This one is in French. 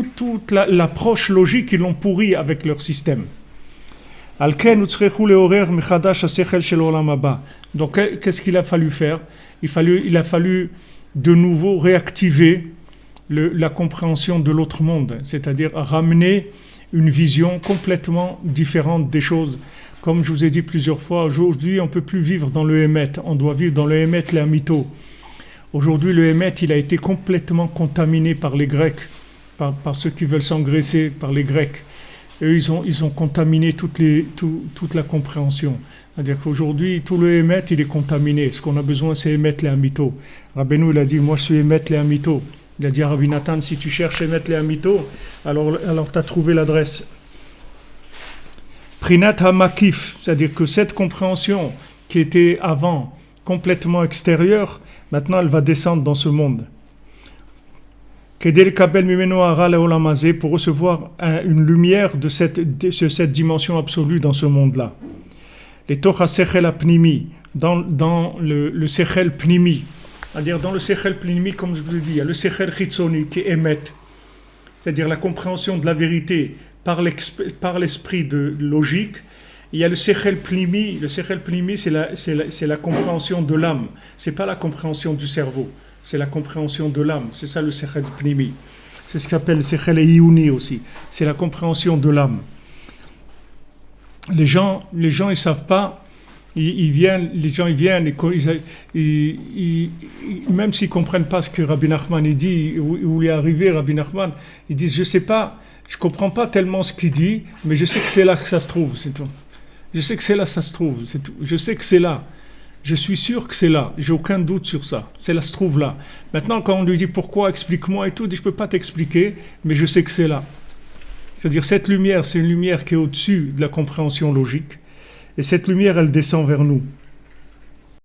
toute l'approche logique, ils l'ont pourri avec leur système. Donc, qu'est-ce qu'il a fallu faire? Il a fallu de nouveau réactiver la compréhension de l'autre monde, c'est-à-dire ramener une vision complètement différente des choses. Comme je vous ai dit plusieurs fois, aujourd'hui, on ne peut plus vivre dans le Hémet, on doit vivre dans le Hémet, les Amito. Aujourd'hui, le Hémet, il a été complètement contaminé par les Grecs, par ceux qui veulent s'engraisser, par les Grecs. Eux, ils ont contaminé toute la compréhension. C'est-à-dire qu'aujourd'hui, tout le Hémet, il est contaminé. Ce qu'on a besoin, c'est Hémet les Amito. Rabbeinu, il a dit, moi, je suis Hémet les Amito. Il a dit à Rabbi Nathan, si tu cherches Hémet les Amito, alors tu as trouvé l'adresse. Prinat HaMakif, c'est-à-dire que cette compréhension qui était avant complètement extérieure, maintenant, elle va descendre dans ce monde. Pour recevoir une lumière de cette dimension absolue dans ce monde-là. Les Tocha Sechel Apnimi, dans le Sechel Pnimi, c'est-à-dire dans le Sechel Pnimi, comme je vous ai dit, il y a le Sechel Chitzoni qui émet, c'est-à-dire la compréhension de la vérité par l'esprit de logique. Il y a le Sechel Pnimi. Le Sechel Pnimi, c'est la compréhension de l'âme, c'est pas la compréhension du cerveau. C'est la compréhension de l'âme. C'est ça le Sechel Pnimi. C'est ce qu'on appelle le Sechel Eiouni aussi. C'est la compréhension de l'âme. Les gens, ils savent pas. Les gens viennent, même s'ils comprennent pas ce que Rabbi Nachman il dit, où il est arrivé Rabbi Nachman, ils disent je sais pas, je comprends pas tellement ce qu'il dit, mais je sais que c'est là que ça se trouve, c'est tout. Je sais que c'est là que ça se trouve, c'est tout. Je sais que c'est là. Je suis sûr que c'est là, j'ai aucun doute sur ça. C'est là, se trouve là. Maintenant, quand on lui dit pourquoi, explique-moi et tout, il dit je peux pas t'expliquer, mais je sais que c'est là. C'est-à-dire cette lumière, c'est une lumière qui est au-dessus de la compréhension logique, et cette lumière, elle descend vers nous.